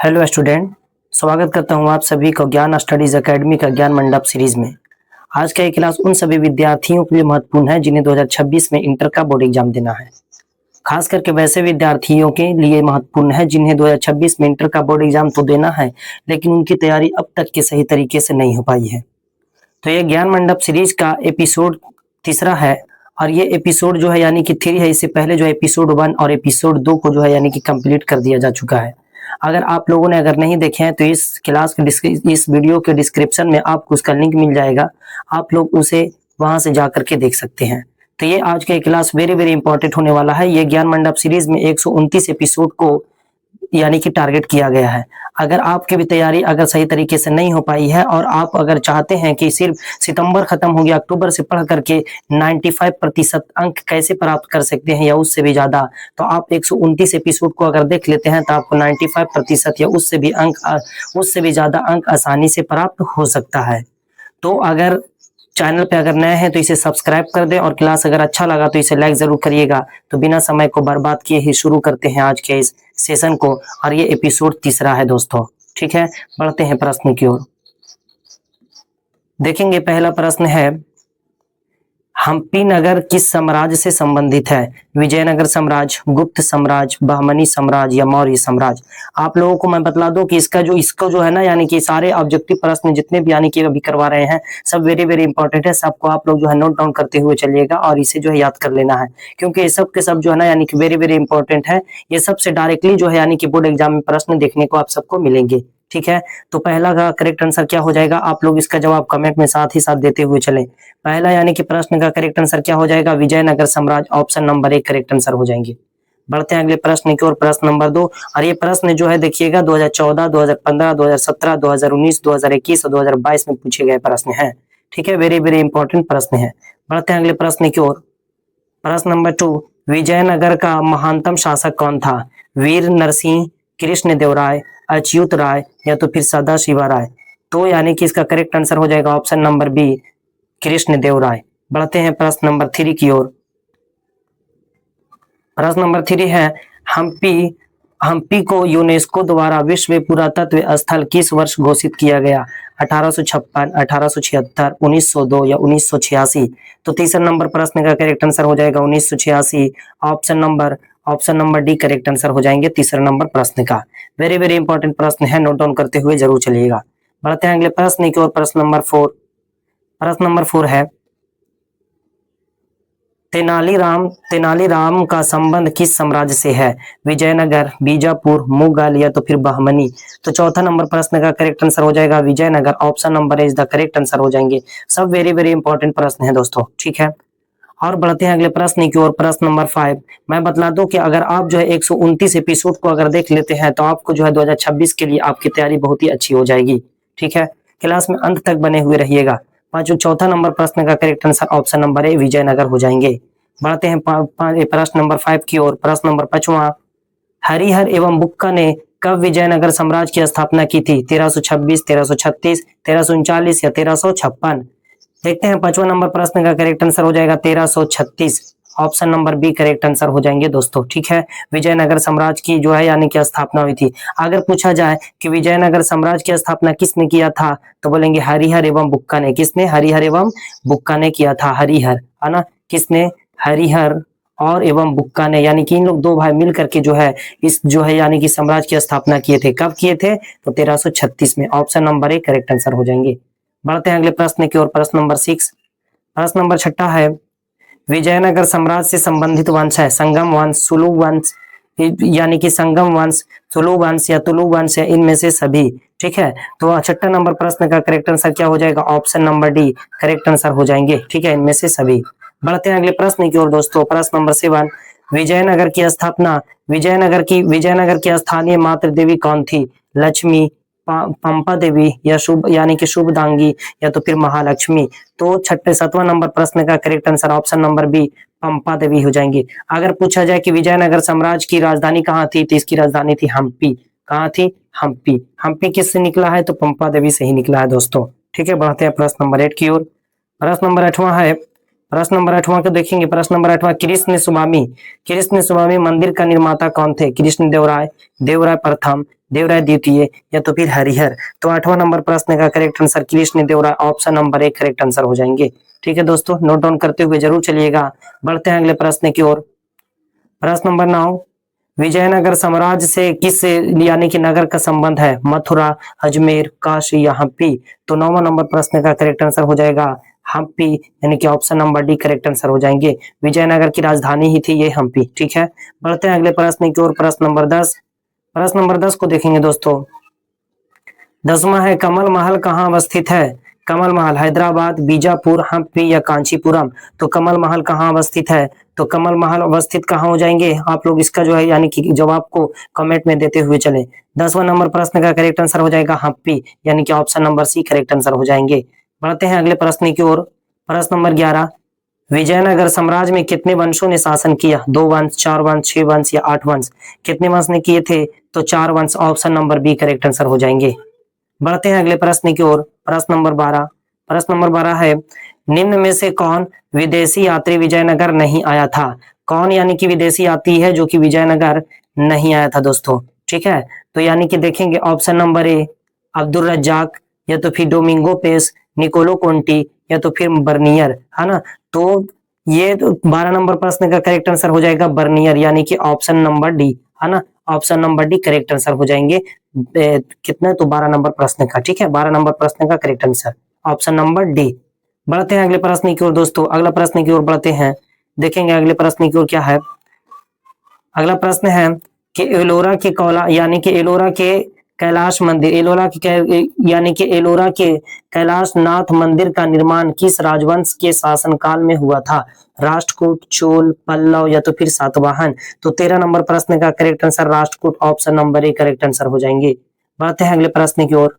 Hello student, स्वागत करता हूं आप सभी को ज्ञान स्टडीज एकेडमी का ज्ञान मंडप सीरीज में। आज का ये क्लास उन सभी विद्यार्थियों के लिए महत्वपूर्ण है जिन्हें 2026 में इंटर का बोर्ड एग्जाम देना है। खास करके वैसे विद्यार्थियों के लिए महत्वपूर्ण है जिन्हें 2026 में इंटर का बोर्ड एग्जाम तो देना है, लेकिन उनकी तैयारी अब तक के सही तरीके से नहीं हो पाई है। तो ये ज्ञान मंडप सीरीज का एपिसोड तीसरा है और ये एपिसोड जो है यानी कि 3 है। इससे पहले जो एपिसोड 1 और एपिसोड 2 को जो है यानी कि कंप्लीट कर दिया जा चुका है। अगर आप लोगों ने अगर नहीं देखे हैं तो इस क्लास के इस वीडियो के डिस्क्रिप्शन में आपको उसका लिंक मिल जाएगा, आप लोग उसे वहां से जा करके देख सकते हैं। तो ये आज का क्लास वेरी वेरी इंपॉर्टेंट होने वाला है। ये ज्ञान मंडप सीरीज में 129 एपिसोड को यानी कि टारगेट किया गया है। अगर आपकी भी तैयारी अगर सही तरीके से नहीं हो पाई है और आप अगर चाहते हैं कि सिर्फ सितंबर खत्म हो गया, अक्टूबर से पढ़ करके 95% अंक कैसे प्राप्त कर सकते हैं या उससे भी ज्यादा, तो आप 129 एपिसोड को अगर देख लेते हैं तो आपको 95% या उससे भी ज्यादा अंक आसानी से प्राप्त हो सकता है। तो अगर चैनल पे अगर नए हैं तो इसे सब्सक्राइब कर दें और क्लास अगर अच्छा लगा तो इसे लाइक जरूर करिएगा। तो बिना समय को बर्बाद किए ही शुरू करते हैं आज के इस सेशन को, और ये एपिसोड तीसरा है दोस्तों। ठीक है, बढ़ते हैं प्रश्न की ओर। देखेंगे पहला प्रश्न है, हम्पी नगर किस साम्राज्य से संबंधित है? विजयनगर साम्राज्य, गुप्त साम्राज्य, बहमनी साम्राज्य या मौर्य साम्राज्य? आप लोगों को मैं बतला दूं कि इसको जो है ना यानी कि सारे ऑब्जेक्टिव प्रश्न जितने भी यानी कि अभी करवा रहे हैं सब वेरी वेरी इंपॉर्टेंट है। सबको आप लोग जो है नोट डाउन करते हुए चलिएगा और इसे जो है याद कर लेना है, क्योंकि ये सब के सब जो है ना यानी कि वेरी वेरी इंपॉर्टेंट है। ये सबसे डायरेक्टली जो है यानी कि बोर्ड एग्जाम में प्रश्न देखने को आप सबको मिलेंगे। ठीक है, तो पहला का करेक्ट आंसर क्या हो जाएगा? आप लोग इसका जवाब कमेंट में साथ ही साथ देते हुए चलें। पहला यानी कि प्रश्न का करेक्ट आंसर क्या हो जाएगा? विजयनगर साम्राज्य, ऑप्शन नंबर 1 करेक्ट आंसर हो जाएंगे। बढ़ते हैं अगले प्रश्न की ओर, प्रश्न नंबर 2। और ये प्रश्न जो है देखिएगा 2014, 2015, 2017, 2019, 2021 और 2022 में पूछे गए प्रश्न हैं। ठीक है, वेरी वेरी इंपॉर्टेंट प्रश्न है। बढ़ते हैं अगले प्रश्न की ओर, प्रश्न नंबर 2। विजयनगर का महानतम शासक कौन था? वीर नरसिंह, कृष्ण देव राय, अच्युत राय या तो फिर सदाशिवा राय? तो यानी कि इसका करेक्ट आंसर हो जाएगा ऑप्शन नंबर बी, कृष्ण देव राय। बढ़ते हैं प्रश्न नंबर 3 की ओर। प्रश्न नंबर 3 है, हम्पी को यूनेस्को द्वारा विश्व पुरातत्व स्थल किस वर्ष घोषित किया गया? 1856, 1876, 1902 या 1986? तो तीसरा नंबर प्रश्न का करेक्ट आंसर हो जाएगा 1986। Option number D correct answer हो जाएंगे तीसरा नंबर प्रश्न का। वेरी वेरी इंपॉर्टेंट प्रश्न है, नोट डाउन करते हुए जरूर चलिएगा। बढ़ते हैं अगले प्रश्न की ओर, प्रश्न नंबर 4। प्रश्न नंबर 4 है, तेनालीराम का संबंध किस साम्राज्य से है? विजयनगर, बीजापुर, मुगल या तो फिर बहमनी? तो चौथा नंबर प्रश्न का करेक्ट आंसर हो जाएगा Vijayanagar, option number is the correct answer हो जाएंगे। सब वेरी वेरी इंपॉर्टेंट प्रश्न है दोस्तों। ठीक है, और बढ़ते हैं अगले प्रश्न की ओर, प्रश्न नंबर 5। मैं बतला दूं कि अगर आप जो है 129 एपिसोड को अगर देख लेते हैं तो आपको जो है 2026 के लिए आपकी तैयारी बहुत ही अच्छी हो जाएगी। ठीक है, क्लास में अंत तक बने हुए रहिएगा। चौथा नंबर प्रश्न का correct answer option number A Vijayanagar हो जाएंगे। बढ़ते हैं प्रश्न नंबर 5 की ओर, प्रश्न नंबर 5वां। हरिहर एवं बुक्का ने कब विजयनगर साम्राज्य की स्थापना की थी? 1326, 1336, 1339 या 1356? देखते हैं 5वां नंबर प्रश्न का करेक्ट आंसर हो जाएगा 1336, option number B correct answer हो जाएंगे दोस्तों। ठीक है, विजयनगर साम्राज्य की जो है यानी कि स्थापना हुई थी। अगर पूछा जाए कि विजयनगर साम्राज्य की स्थापना किसने किया था तो बोलेंगे हरिहर एवं बुक्का ने। किसने? हरिहर एवं बुक्का ने किया था। हरिहर है ना, किसने? हरिहर और एवं बुक्का ने, यानी कि इन लोग दो भाई मिल करके जो है इस जो है यानी कि साम्राज्य की स्थापना किए थे। कब किए थे? तो 1336 में, option number A correct answer हो जाएंगे। बढ़ते हैं अगले प्रश्न की ओर, प्रश्न नंबर 6। प्रश्न नंबर 6 है, विजयनगर साम्राज्य से संबंधित वंश है संगम वंश, सुलु वंश यानी कि संगम वंश, सुलु वंश या तुलु वंश या इनमें से सभी? ठीक है, तो 6 नंबर प्रश्न का करेक्ट आंसर क्या हो जाएगा? Option number D correct answer हो जाएंगे। ठीक है, इनमें से सभी। बढ़ते हैं अगले प्रश्न की ओर दोस्तों, प्रश्न नंबर 7। विजयनगर की स्थानीय मातृ देवी कौन थी? लक्ष्मी, पंपा देवी या शुभ यानी कि शुभदांगी या तो फिर महालक्ष्मी? तो 7वां नंबर प्रश्न का correct answer option number B Pampa Devi हो जाएंगे। अगर पूछा जाए कि विजयनगर साम्राज्य की राजधानी कहाँ थी तो इसकी राजधानी थी हम्पी। कहाँ थी? हम्पी। हम्पी किससे निकला है? तो पंपा देवी से ही निकला है दोस्तों। ठीक है, बढ़ते हैं प्रश्न नंबर 8 की ओर। प्रश्न नंबर 8वां है, प्रश्न नंबर 8वां को देखेंगे। प्रश्न नंबर 8वां, कृष्ण स्वामी मंदिर का निर्माता कौन थे? कृष्ण देव राय, देवराय प्रथम, देवराय द्वितीय या तो फिर हरिहर। तो 8वां नंबर प्रश्न का correct answer Krishna Devaraya, option number 1 correct answer हो जाएंगे। ठीक है दोस्तों, नोट डाउन करते हुए जरूर चलिएगा। बढ़ते हैं अगले प्रश्न की ओर। प्रश्न नंबर 9, विजयनगर साम्राज्य से किस यानी कि नगर का संबंध है? मथुरा, अजमेर, काशी या हम्पी? तो 9वां नंबर प्रश्न का करेक्ट आंसर हो जाएगा हम्पी, यानी कि option number D correct answer हो जाएंगे। विजयनगर की राजधानी ही थी ये हम्पी। ठीक है, बढ़ते हैं अगले प्रश्न की ओर। प्रश्न नंबर 10, प्रश्न नंबर 10 को देखेंगे दोस्तों। 10वां है कमल महल कहाँ अवस्थित है? कमल महल हैदराबाद, बीजापुर, हम्पी या कांचीपुरम? तो कमल महल कहाँ अवस्थित है? तो कमल महल अवस्थित कहाँ हो जाएंगे? आप लोग इसका जो है यानी कि जवाब को कमेंट में देते हुए चले। 10वां नंबर प्रश्न का करेक्ट आंसर हो जाएगा हम्पी, यानी कि option number C correct answer हो जाएंगे। बढ़ते हैं अगले प्रश्न की ओर। प्रश्न नंबर 11, विजयनगर साम्राज्य में कितने वंशों ने शासन किया? 2 वंश, 4 वंश, 6 वंश या 8 वंश? कितने वंश ने किए थे? तो 4 वंश, option number B correct answer हो जाएंगे। बढ़ते हैं अगले प्रश्न की ओर। प्रश्न नंबर 12, प्रश्न नंबर 12 है निम्न में से कौन विदेशी यात्री विजयनगर नहीं आया था? कौन यानी कि विदेशी यात्री है जो कि विजयनगर नहीं आया था दोस्तों? ठीक है, तो यानी कि देखेंगे ऑप्शन नंबर ए अब्दुल रज्जाक, या तो फिर डोमिंगो पेस, निकोलो कोंटी या तो फिर बर्नियर, है ना? तो ये 12 नंबर प्रश्न का करेक्ट आंसर हो जाएगा बर्नियर, यानी कि ऑप्शन नंबर डी, है ना? Option number D correct answer हो जाएंगे। कितना? तो 12 नंबर प्रश्न का। ठीक है, 12 नंबर प्रश्न का correct answer option number D. बढ़ते हैं अगले प्रश्न की ओर दोस्तों। अगला प्रश्न की ओर बढ़ते हैं, देखेंगे अगले प्रश्न की ओर क्या है। अगला प्रश्न है कि एलोरा के कौला यानी कि एलोरा के कैलाश मंदिर, यानी कि एलोरा के कैलाश नाथ मंदिर का निर्माण किस राजवंश के शासनकाल में हुआ था? राष्ट्रकूट, चोल, पल्लव या तो फिर सातवाहन? तो 13 नंबर प्रश्न का correct answer Rashtrakuta, option number A correct answer हो जाएंगे। बढ़ते हैं अगले प्रश्न की ओर।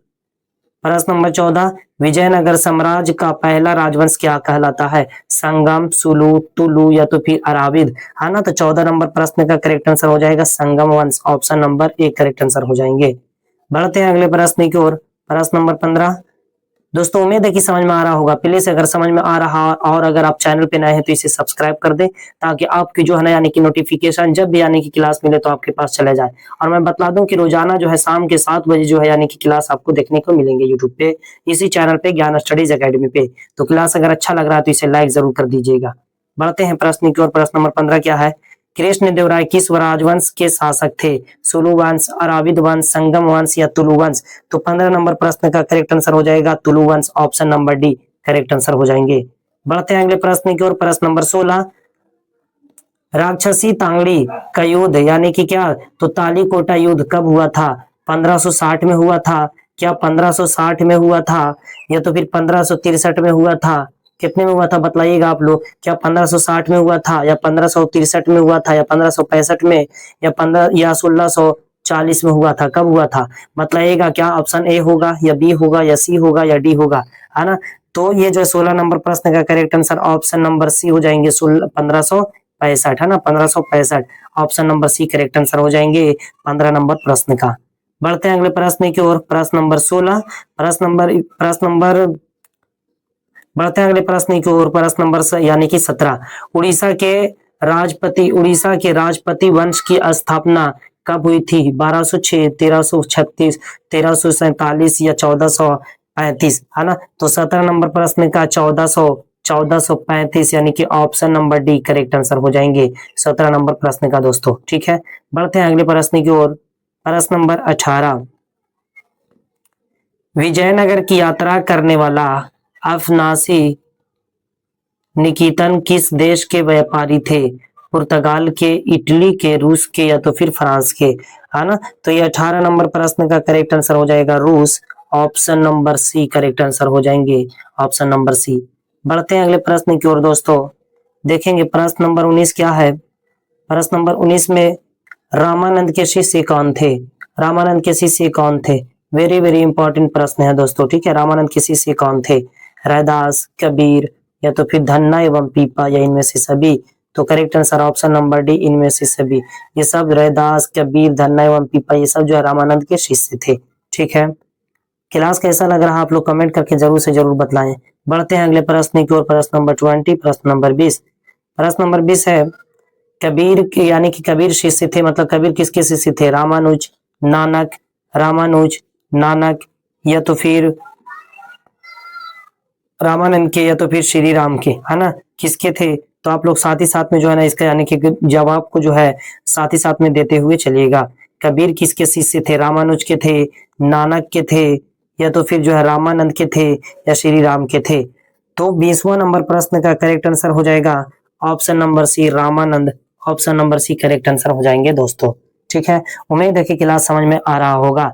प्रश्न नंबर 14, विजयनगर साम्राज्य का पहला राजवंश क्या कहलाता है? संगम, सुलू, तुलु या तो फिर अराविद? है ना? तो 14 नंबर प्रश्न का करेक्ट आंसर हो जाएगा संगम वंश, option number A correct answer हो जाएंगे। बढ़ते हैं अगले प्रश्न की ओर। प्रश्न नंबर 15, दोस्तों उम्मीद है कि समझ में आ रहा होगा। प्लीज अगर समझ में आ रहा और अगर आप चैनल पे नए हैं तो इसे सब्सक्राइब कर दें, ताकि आपकी जो है ना यानी कि नोटिफिकेशन जब भी यानी कि क्लास मिले तो आपके पास चले जाए। और मैं बता दूं कि रोजाना जो है शाम के 7 बजे जो है यानी कि क्लास आपको देखने को मिलेंगे यूट्यूब पे, इसी चैनल पे ज्ञान स्टडीज एकेडमी पे। तो क्लास अगर अच्छा लग रहा है तो इसे लाइक जरूर कर दीजिएगा। बढ़ते हैं प्रश्न की ओर। प्रश्न नंबर 15 क्या है? कृष्ण देवराय किस राजवंश के शासक थे? सुलु वंश, अराविद वंश, संगम वंश या तुलु वंश? तो 15 नंबर प्रश्न का करेक्ट आंसर हो जाएगा तुलु वंश, option number D correct answer हो जाएंगे। बढ़ते हैं अगले प्रश्न की ओर। प्रश्न नंबर 16, राक्षसी तांगड़ी का युद्ध यानी कि क्या? तो तालीकोटा युद्ध कब हुआ था? 1560 में हुआ था क्या? 1560 में हुआ था या तो फिर 1563 में हुआ था? कितने में हुआ था बताइएगा आप लोग। क्या 1560 में हुआ था या 1563 में हुआ था या 1565 में या 1640 में हुआ था? कब हुआ था बताइएगा। क्या ऑप्शन ए होगा या बी होगा या सी होगा या डी होगा, है ना? तो ये जो 16 नंबर प्रश्न का correct answer option number C हो जाएंगे, 1565, है ना? 1565, option number C correct answer हो जाएंगे 15 नंबर प्रश्न का। बढ़ते हैं अगले प्रश्न की ओर। प्रश्न नंबर 16, बढ़ते हैं अगले प्रश्न की ओर। प्रश्न नंबर यानी कि 17, उड़ीसा के राजपति वंश की स्थापना कब हुई थी? 1206, 1336, 1347 या 1435, है ना? तो 17 नंबर प्रश्न का 1435 यानी कि option number D correct answer हो जाएंगे 17 नंबर प्रश्न का दोस्तों। ठीक है, बढ़ते हैं अगले प्रश्न की ओर। प्रश्न नंबर 18, विजयनगर की यात्रा करने वाला अफनासी निकितन किस देश के व्यापारी थे? पुर्तगाल के, इटली के, रूस के या तो फिर फ्रांस के, है ना? तो ये 18 नंबर प्रश्न का करेक्ट आंसर हो जाएगा रूस, option number C correct answer हो जाएंगे, ऑप्शन नंबर सी। बढ़ते हैं अगले प्रश्न की ओर दोस्तों। देखेंगे प्रश्न नंबर 19 क्या है। प्रश्न नंबर 19 में रामानंद के शिष्य कौन थे? रामानंद के शिष्य कौन थे? वेरी वेरी इंपॉर्टेंट प्रश्न है दोस्तों। ठीक है, रामानंद के शिष्य कौन थे? रैदास, कबीर या तो फिर धन्ना एवं पीपा या इनमें से सभी? तो correct answer option number D इनमें से सभी। ये सब रैदास, कबीर, धन्ना एवं पीपा ये सब जो है रामानंद के शिष्य थे। ठीक है, क्लास कैसा लग रहा है आप लोग कमेंट करके जरूर से जरूर बतलाएं। बढ़ते हैं अगले प्रश्न की ओर। प्रश्न नंबर 20, प्रश्न नंबर 20। प्रश्न नंबर 20 है कबीर यानी कि कबीर शिष्य थे, मतलब कबीर किसके शिष्य थे? रामानुज, नानक, रामानुज, नानक, या तो फिर रामानंद के, या तो फिर श्री राम के, है ना, किसके थे? तो आप लोग साथ ही साथ में जो है ना इसका यानी कि जवाब को जो है साथ ही साथ में देते हुए चलिएगा। कबीर किसके शिष्य थे? रामानुज के थे, नानक के थे, या तो फिर जो है रामानंद के थे, या श्री राम के थे? तो 20वां नंबर प्रश्न का करेक्ट आंसर हो जाएगा option number C, Ramanand. Option number C correct answer हो जाएंगे दोस्तों। ठीक है, उम्मीद है कि क्लास समझ में आ रहा होगा।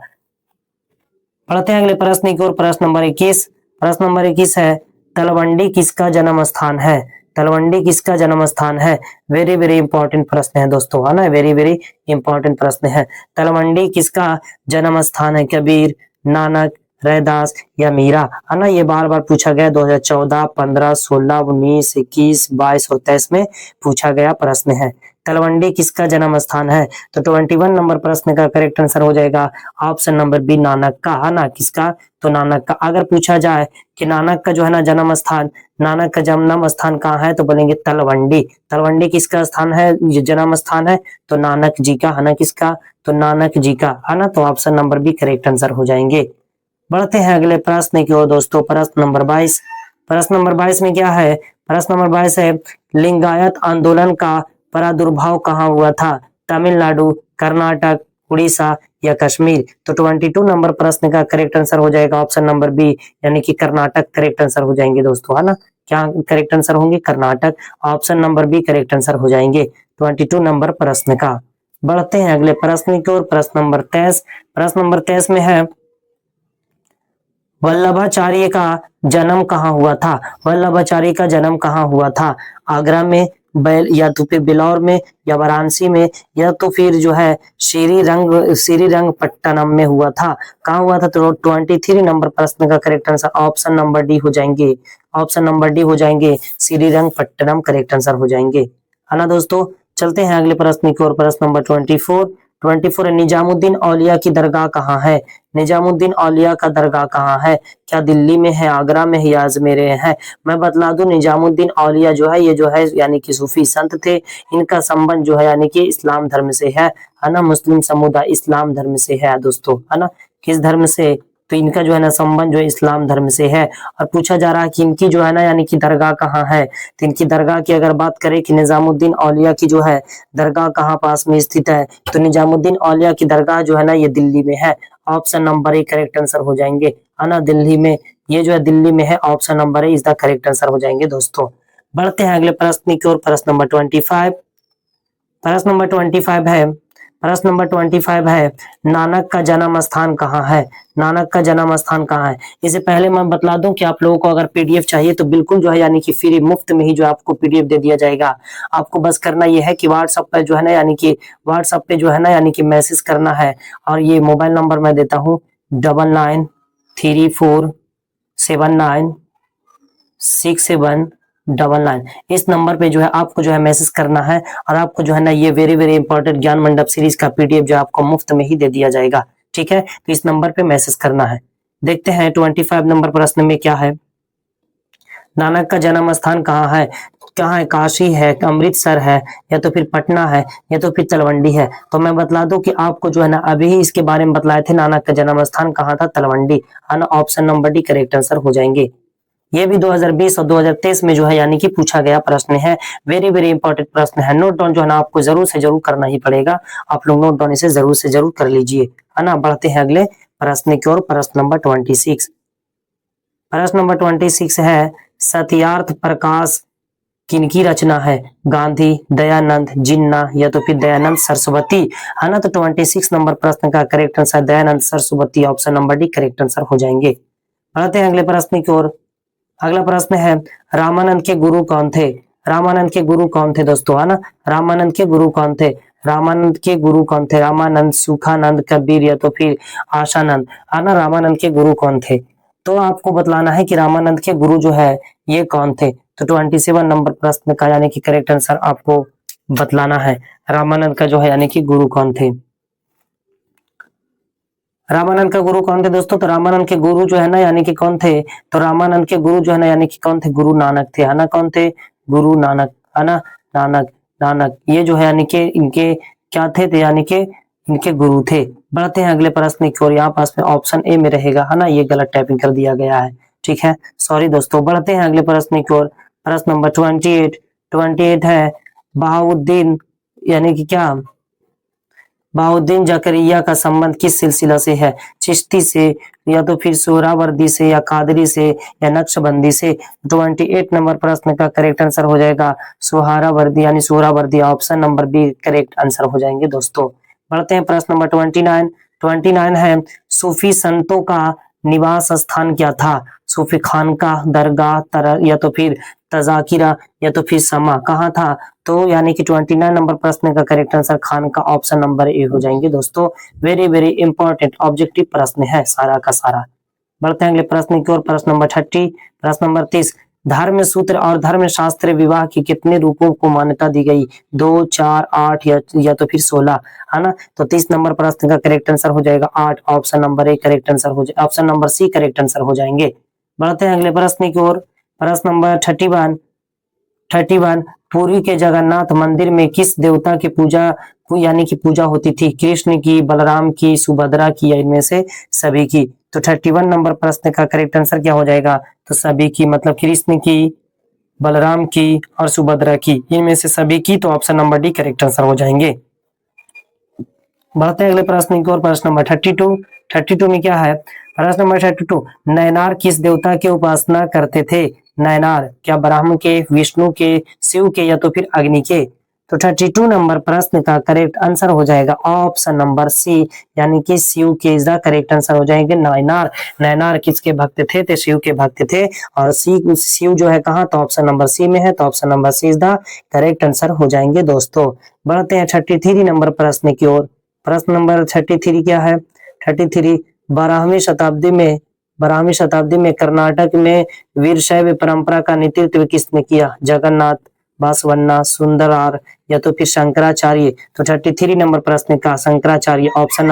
पढ़ते हैं अगले प्रश्न की ओर। प्रश्न नंबर 21। प्रश्न नंबर 21 है, तलवंडी किसका जन्म स्थान है? तलवंडी किसका जन्म स्थान है? वेरी वेरी इंपॉर्टेंट प्रश्न है दोस्तों, है ना, वेरी वेरी इंपॉर्टेंट प्रश्न है। तलवंडी किसका जन्म स्थान है? कबीर, नानक, रैदास या मीरा, है ना। ये बार बार पूछा गया 2014, 15, 16, 19, 21, 22 और 23 में पूछा गया प्रश्न है। तलवंडी किसका जन्म स्थान है? तो 21 नंबर प्रश्न का करेक्ट आंसर हो जाएगा ऑप्शन नंबर बी, नानक का, है ना। किसका? तो नानक का। अगर पूछा जाए कि नानक का जो है ना जन्म स्थान, नानक का जन्म स्थान कहाँ है, तो बोलेंगे तलवंडी। तलवंडी किसका स्थान है, जन्म स्थान है? तो नानक जी का, है ना। किसका? तो नानक जी का, है ना। तो option number B correct answer हो जाएंगे। बढ़ते हैं अगले प्रश्न की ओर दोस्तों। प्रश्न नंबर 22। प्रश्न नंबर 22 में क्या है? प्रश्न नंबर 22 है, लिंगायत आंदोलन का प्रादुर्भाव कहाँ हुआ था? तमिलनाडु, कर्नाटक, उड़ीसा या कश्मीर? तो 22 नंबर प्रश्न का करेक्ट आंसर हो जाएगा ऑप्शन नंबर बी, यानी कि कर्नाटक करेक्ट आंसर हो जाएंगे दोस्तों, है ना। क्या करेक्ट आंसर होंगे? Karnataka. Option number B correct answer हो जाएंगे 22 नंबर प्रश्न का। बढ़ते हैं अगले प्रश्न की ओर। प्रश्न नंबर 23। प्रश्न नंबर 23 में है, वल्लभाचार्य का जन्म कहाँ हुआ था? वल्लभाचार्य का जन्म कहाँ हुआ था? आगरा में, या तो फिर बिलौर में, या वाराणसी में, या तो फिर जो है श्रीरंगपट्टनम में हुआ था? कहाँ हुआ था? तो 23 नंबर प्रश्न का correct answer option number D हो जाएंगे। ऑप्शन नंबर डी हो जाएंगे, श्रीरंगपट्टनम करेक्ट आंसर हो जाएंगे, है ना दोस्तों। चलते हैं अगले प्रश्न की ओर। प्रश्न नंबर 24 है, निजामुद्दीन औलिया की दरगाह कहाँ है? निजामुद्दीन औलिया का दरगाह कहाँ है? क्या दिल्ली में है, आगरा में है, या अजमेर में है? मैं बतला दूं, निजामुद्दीन औलिया जो है, ये जो है यानी कि सूफी संत थे। इनका संबंध जो है यानी कि इस्लाम धर्म से है ना। मुस्लिम समुदाय इस्लाम धर्म से है दोस्तों, है ना। किस धर्म से? तो इनका जो है ना संबंध जो इस्लाम धर्म से है। और पूछा जा रहा है कि इनकी जो है ना यानी कि दरगाह कहाँ है? तो इनकी दरगाह की अगर बात करें कि निजामुद्दीन औलिया की जो है दरगाह कहाँ पास में स्थित है, तो निजामुद्दीन औलिया की दरगाह जो है ना ये दिल्ली में है। Option number A correct answer हो जाएंगे, है ना। दिल्ली में, ये जो है दिल्ली में है। Option number A is the correct answer हो जाएंगे दोस्तों। बढ़ते हैं अगले प्रश्न की ओर। प्रश्न नंबर 25। प्रश्न नंबर 25 है, प्रश्न नंबर 25 है, नानक का जन्म स्थान कहाँ है? नानक का जन्म स्थान कहाँ है? इससे पहले मैं बतला दूं कि आप लोगों को अगर पीडीएफ चाहिए तो बिल्कुल जो है यानी कि फ्री मुफ्त में ही जो आपको पीडीएफ दे दिया जाएगा। आपको बस करना यह है कि व्हाट्सएप पे जो है ना यानी कि व्हाट्सएप पे जो है ना यानी कि मैसेज करना है। और ये मोबाइल नंबर मैं देता हूँ 9934796799। इस नंबर पे जो है आपको जो है मैसेज करना है, और आपको जो है ना ये वेरी वेरी इंपॉर्टेंट ज्ञान मंडप सीरीज का पीडीएफ जो आपको मुफ्त में ही दे दिया जाएगा। ठीक है, तो इस नंबर पे मैसेज करना है। देखते हैं 25 नंबर प्रश्न में क्या है। नानक का जन्म स्थान कहाँ है? कहाँ है? काशी है, अमृतसर है, या तो फिर पटना है, या तो फिर तलवंडी है? तो मैं बतला दूं कि आपको जो है ना अभी ही इसके बारे में बतलाए थे, नानक का जन्म स्थान कहाँ था? तलवंडी, है ना। Option number D correct answer हो जाएंगे। ये भी 2020 और 2023 में जो है यानी कि पूछा गया प्रश्न है। वेरी वेरी इंपॉर्टेंट प्रश्न है। नोट डाउन जो है ना आपको जरूर से जरूर करना ही पड़ेगा। आप लोग नोट डाउन इसे जरूर से जरूर कर लीजिए, है ना। बढ़ते हैं अगले प्रश्न की ओर। प्रश्न नंबर 26। प्रश्न नंबर 26 है, सत्यार्थ प्रकाश किनकी रचना है? गांधी, दयानंद, जिन्ना, या तो फिर दयानंद सरस्वती, है ना। तो 26 नंबर प्रश्न का correct answer Dayanand Saraswati. Option number D correct answer हो जाएंगे। बढ़ते हैं अगले प्रश्न की ओर। अगला प्रश्न है, रामानंद के गुरु कौन थे? रामानंद के गुरु कौन थे दोस्तों, है ना। रामानंद के गुरु कौन थे? रामानंद के गुरु कौन थे? रामानंद, सुखानंद, कबीर, या तो फिर आशानंद, है ना। रामानंद के गुरु कौन थे? तो आपको बतलाना है कि रामानंद के गुरु जो है ये कौन थे। तो 27 नंबर प्रश्न का यानी कि करेक्ट आंसर आपको बतलाना है। रामानंद का जो है यानी कि गुरु कौन थे? रामानंद का गुरु कौन थे दोस्तों? तो रामानंद के गुरु जो है ना यानी कि कौन थे? तो रामानंद के गुरु जो है ना यानी कि कौन थे? गुरु नानक थे, है ना। कौन थे? गुरु नानक, है ना। नानक, नानक ये जो है यानी कि इनके क्या थे? यानी कि इनके गुरु थे। बढ़ते हैं अगले प्रश्न की ओर। यहाँ पास में ऑप्शन ए में रहेगा, है ना, ये गलत टाइपिंग कर दिया गया है, ठीक है, सॉरी दोस्तों। बढ़ते हैं अगले प्रश्न की ओर। प्रश्न नंबर 28 है बहाउद्दीन यानी कि क्या, बहाउद्दीन जकरिया का संबंध किस सिलसिला से है? चिश्ती से, या तो फिर सोहरावर्दी से, या कादरी से, या नक्शबंदी से। 28 नंबर प्रश्न का करेक्ट आंसर हो जाएगा सोहरावर्दी यानी Suhrawardy. Option number B correct answer हो जाएंगे दोस्तों। बढ़ते हैं प्रश्न नंबर 29 है सूफी संतों का निवास स्थान क्या था? सूफी खानका, दरगाह, या तो फिर तजाकिरा, या तो फिर समा, कहाँ था? तो यानी कि 29 नंबर प्रश्न का करेक्ट आंसर खान का ऑप्शन नंबर ए हो जाएंगे दोस्तों। वेरी वेरी इंपॉर्टेंट ऑब्जेक्टिव प्रश्न है सारा का सारा। बढ़ते हैं अगले प्रश्न की ओर। प्रश्न नंबर 30 धर्म सूत्र और धर्म शास्त्र विवाह की कितने रूपों को मान्यता दी गई? 2, 4, 8 या तो फिर 16, है ना। तो 30 नंबर प्रश्न का करेक्ट आंसर हो जाएगा 8। Option number A correct answer हो जाए, option number C correct answer हो जाएंगे। बढ़ते हैं अगले प्रश्न की ओर। प्रश्न नंबर 31 पुरी के जगन्नाथ मंदिर में किस देवता की पूजा यानी कि पूजा होती थी? कृष्ण की, बलराम की, सुभद्रा की, या इनमें से सभी की? तो 31 नंबर प्रश्न का करेक्ट आंसर क्या हो जाएगा? तो सभी की, मतलब कृष्ण की, बलराम की और सुभद्रा की, इनमें से सभी की। तो option number D correct answer हो जाएंगे। बढ़ते हैं अगले प्रश्न की ओर। प्रश्न नंबर 32 में क्या है? प्रश्न नंबर 32 नयनार किस देवता की उपासना करते थे? नयनार क्या ब्रह्म के, विष्णु के, शिव के, या तो फिर अग्नि के? तो 32 नंबर प्रश्न का करेक्ट आंसर हो जाएगा ऑप्शन नंबर सी यानी कि शिव के इज द करेक्ट आंसर हो जाएंगे। नयनार किसके भक्त थे? तो शिव के भक्त थे। और शिव जो है कहाँ? तो ऑप्शन नंबर सी में है। तो option number C is the correct answer हो जाएंगे दोस्तों। बढ़ते हैं 33 नंबर प्रश्न की ओर। प्रश्न नंबर 33 क्या है? 33 12वीं शताब्दी में कर्नाटक में वीरशैव परंपरा का नेतृत्व किसने किया? जगन्नाथ, बासवन्ना, सुंदरार, या तो फिर शंकराचार्य। तो 33 नंबर प्रश्न का Shankaracharya, option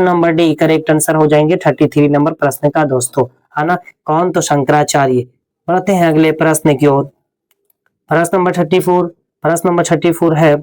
number D correct answer हो जाएंगे 33 नंबर प्रश्न का दोस्तों, है ना। कौन? तो शंकराचार्य। बढ़ते हैं अगले प्रश्न की ओर। प्रश्न नंबर 34 है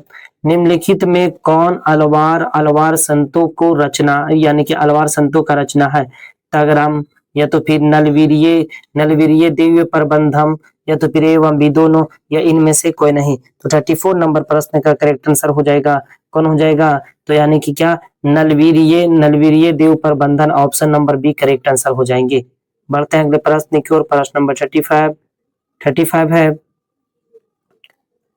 निम्नलिखित में कौन अलवार संतों को रचना यानी कि अलवार संतों का रचना है? तगरम, या तो फिर नलवीरिये दिव्य प्रबंधम, या तो फिर एवं भी दोनों, या इनमें से कोई नहीं। तो 34 नंबर प्रश्न का करेक्ट आंसर हो जाएगा, कौन हो जाएगा? तो यानी कि क्या? नलवीरिये देव प्रबंधन, option number B correct answer हो जाएंगे। बढ़ते हैं अगले प्रश्न की ओर। प्रश्न नंबर 35 है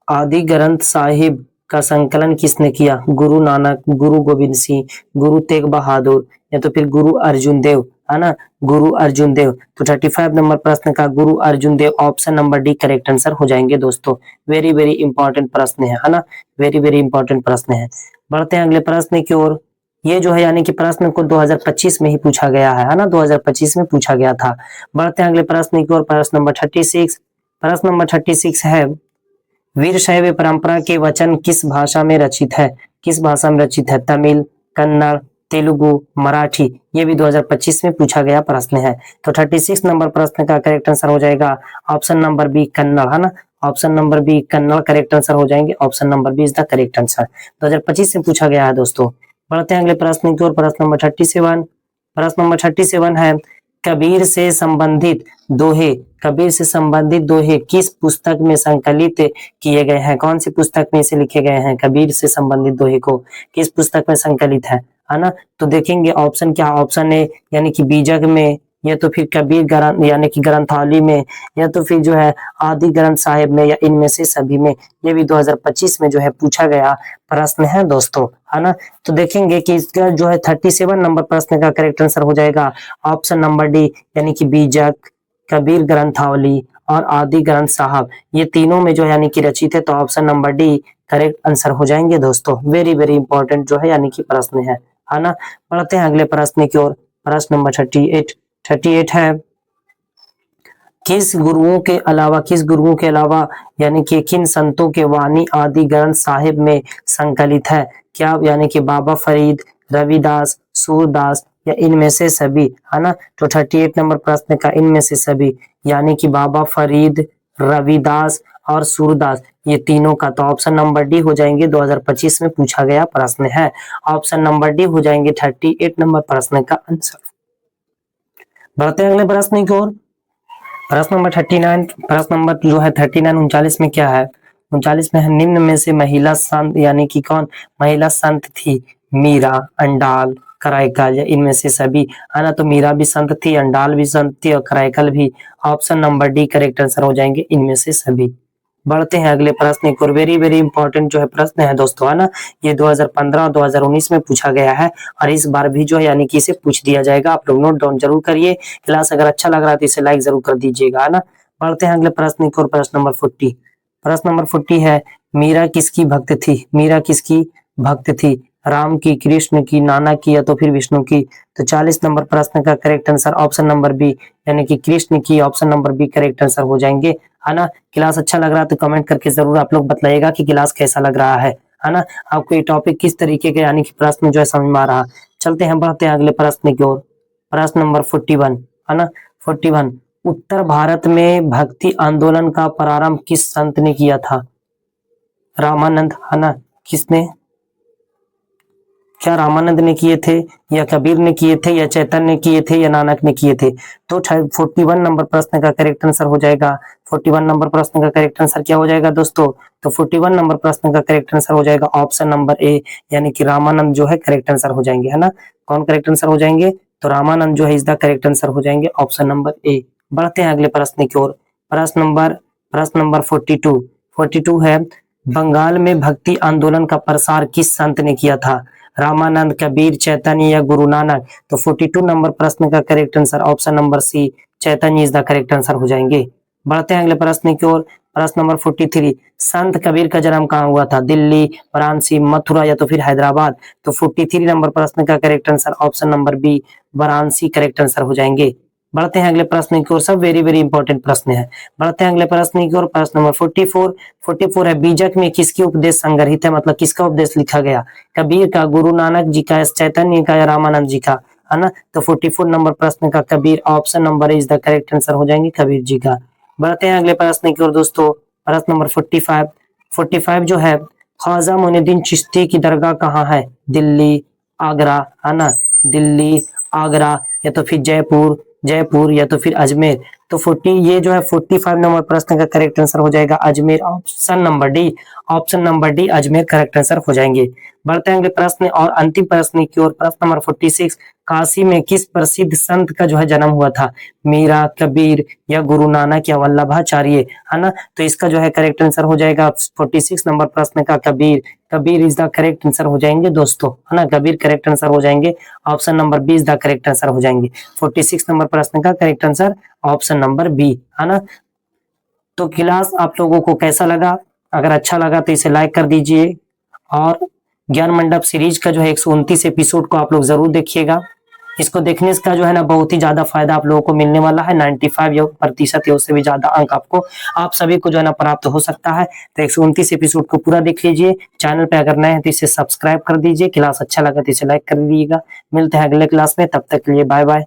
आदि ग्रंथ साहिब का संकलन किसने किया? गुरु नानक, गुरु गोविंद सिंह, गुरु तेग बहादुर, या तो फिर गुरु अर्जुन देव, है ना, गुरु अर्जुन देव। तो 35 नंबर प्रश्न का Guru Arjun Dev, option number D correct answer हो जाएंगे दोस्तों। वेरी वेरी इंपॉर्टेंट प्रश्न है ना, वेरी वेरी इंपॉर्टेंट प्रश्न है। बढ़ते हैं अगले प्रश्न की ओर। ये जो है यानी कि प्रश्न को 2025 में ही पूछा गया है ना, 2025 में पूछा गया था। बढ़ते हैं अगले प्रश्न की ओर। प्रश्न नंबर 36 है वीरशैव परंपरा के वचन किस भाषा में रचित है? किस भाषा में रचित है? तमिल, कन्नड़, तेलुगु, मराठी। ये भी 2025 में पूछा गया प्रश्न है। तो 36 नंबर प्रश्न का करेक्ट आंसर हो जाएगा ऑप्शन नंबर बी कन्नड़, है ना। Option number B Kannada correct answer हो जाएंगे। Option number B is the correct answer. 2025 में पूछा गया है दोस्तों। बढ़ते हैं अगले प्रश्न की ओर। प्रश्न नंबर 37 है कबीर से संबंधित दोहे किस पुस्तक में संकलित किए गए हैं? कौन सी पुस्तक में इसे लिखे गए हैं? कबीर से संबंधित दोहे को किस पुस्तक में संकलित है ना। तो देखेंगे ऑप्शन क्या, ऑप्शन ए यानी कि बीजक में, या तो फिर कबीर ग्रंथ यानी कि ग्रंथावली में, या तो फिर जो है आदि ग्रंथ साहिब में, या इनमें से सभी में। ये भी 2025 में जो है पूछा गया प्रश्न है दोस्तों, है ना। तो देखेंगे कि इसका जो है 37 नंबर प्रश्न का करेक्ट आंसर हो जाएगा ऑप्शन नंबर डी यानी कि बीजक, कबीर ग्रंथावली और आदि ग्रंथ साहब। ये तीनों में जो यानी कि रचित है। तो option number D correct answer हो जाएंगे दोस्तों। वेरी वेरी इंपॉर्टेंट जो है यानी कि प्रश्न है ना। पढ़ते हैं अगले प्रश्न की ओर। प्रश्न नंबर 38 है किस गुरुओं के अलावा यानी कि किन संतों के वाणी आदि ग्रंथ साहिब में संकलित है? क्या यानी कि बाबा फरीद, रविदास, सूरदास, या इनमें से सभी, है ना। तो 38 नंबर प्रश्न का इनमें से सभी यानी कि बाबा फरीद, रविदास और सूरदास, ये तीनों का। तो ऑप्शन नंबर डी हो जाएंगे 2025 में पूछा गया प्रश्न है। ऑप्शन नंबर डी हो जाएंगे 38 नंबर प्रश्न का आंसर। बढ़ते हैं अगले प्रश्न की ओर। प्रश्न नंबर 39, प्रश्न नंबर जो है 39 39 में क्या है? 39 में है, निम्न में से महिला संत यानी कि कौन महिला संत थी? मीरा, अंडाल, कराइकल या इनमें से सभी, है ना। तो मीरा भी संत थी, अंडाल भी संत थी और कराइकल भी। Option number D correct answer हो जाएंगे इनमें से सभी। बढ़ते हैं अगले प्रश्न की ओर। वेरी वेरी इंपॉर्टेंट जो है प्रश्न है दोस्तों, है ना। ये 2015 और 2019 में पूछा गया है और इस बार भी जो है यानी कि इसे पूछ दिया जाएगा। आप लोग नोट डाउन जरूर करिए। क्लास अगर अच्छा लग रहा है तो इसे लाइक जरूर कर दीजिएगा, है ना। बढ़ते हैं अगले प्रश्न की ओर। प्रश्न नंबर 40। प्रश्न नंबर 40 है, मीरा किसकी भक्त थी? मीरा किसकी भक्त थी? राम की, कृष्ण की, नाना की या तो फिर विष्णु की? तो 40 नंबर प्रश्न का correct answer option number B यानी कि कृष्ण की। Option number B correct answer हो जाएंगे, है ना। क्लास अच्छा लग रहा है तो कमेंट करके जरूर आप लोग बताइएगा कि क्लास कैसा लग रहा है ना। आपको ये टॉपिक किस तरीके के यानी कि प्रश्न जो है समझ में आ रहा। चलते हैं, बढ़ते हैं अगले प्रश्न की ओर। प्रश्न नंबर 41, है ना। 41, उत्तर भारत में भक्ति आंदोलन का प्रारंभ किस संत ने किया था? रामानंद, है ना। किसने? क्या रामानंद ने किए थे या कबीर ने किए थे या चैतन्य ने किए थे या नानक ने किए थे? तो 41 नंबर प्रश्न का करेक्ट आंसर हो जाएगा। 41 नंबर प्रश्न का करेक्ट आंसर क्या हो जाएगा दोस्तों? तो 41 नंबर प्रश्न का करेक्ट आंसर हो जाएगा ऑप्शन नंबर ए यानी कि रामानंद जो है करेक्ट आंसर हो जाएंगे, है ना। कौन करेक्ट आंसर हो जाएंगे? तो रामानंद जो है इज द करेक्ट आंसर हो जाएंगे ऑप्शन नंबर ए। बढ़ते हैं अगले प्रश्न की ओर। प्रश्न नंबर 42। 42 है, बंगाल में भक्ति आंदोलन का प्रसार किस संत ने किया था? रामानंद, कबीर, चैतन्य या गुरु नानक? तो 42 नंबर प्रश्न का correct answer option number C Chaitanya is the correct answer हो जाएंगे। बढ़ते हैं अगले प्रश्न की ओर। प्रश्न नंबर 43, संत कबीर का जन्म कहाँ हुआ था? दिल्ली, वाराणसी, मथुरा या तो फिर हैदराबाद? तो 43 नंबर प्रश्न का correct answer option number B Varanasi correct answer हो जाएंगे। बढ़ते हैं अगले प्रश्न की ओर। सब वेरी वेरी इंपॉर्टेंट प्रश्न है। बढ़ते हैं अगले प्रश्न की ओर। प्रश्न नंबर 44 है, बीजक में किसकी उपदेश संग्रहित है? मतलब किसका उपदेश लिखा गया? कबीर का, गुरु नानक जी का, चैतन्य का या रामानंद जी का, है ना। तो 44 नंबर प्रश्न का Kabir option number is the correct answer हो जाएंगे कबीर जी का। बढ़ते हैं अगले प्रश्न की ओर दोस्तों। प्रश्न नंबर 45 जो है, ख्वाजा मोइनुद्दीन चिश्ती की दरगाह कहाँ है? दिल्ली, आगरा, है ना। दिल्ली, आगरा या तो फिर जयपुर या तो फिर अजमेर? तो 40 ये जो है 45 नंबर प्रश्न का करेक्ट आंसर हो जाएगा Ajmer. Option number D Ajmer correct answer हो जाएंगे। बढ़ते हैं अगले प्रश्न और अंतिम प्रश्न की ओर। प्रश्न नंबर 46, काशी में किस प्रसिद्ध संत का जो है जन्म हुआ था? मीरा, कबीर या गुरु नानक या वल्लभाचार्य, है ना। तो इसका जो है करेक्ट आंसर हो जाएगा 46 नंबर प्रश्न का Kabir is the correct answer हो जाएंगे दोस्तों, है ना। कबीर करेक्ट आंसर हो जाएंगे। Option number B is the correct answer हो जाएंगे। 46 नंबर प्रश्न का correct answer option number B, है ना। तो क्लास आप लोगों को कैसा लगा? अगर अच्छा लगा तो इसे लाइक कर दीजिए और ज्ञान मंडप सीरीज का जो है 129 एपिसोड को आप लोग जरूर देखिएगा। इसको देखने का जो है ना बहुत ही ज्यादा फायदा आप लोगों को मिलने वाला है। 95% या उससे भी ज्यादा अंक आपको आप सभी को जो है ना प्राप्त हो सकता है। तो 129 एपिसोड को पूरा देख लीजिए। चैनल पे अगर नए हैं तो इसे सब्सक्राइब कर दीजिए। क्लास अच्छा लगा तो इसे लाइक कर दीजिएगा। मिलते हैं अगले क्लास में, तब तक के लिए बाय बाय।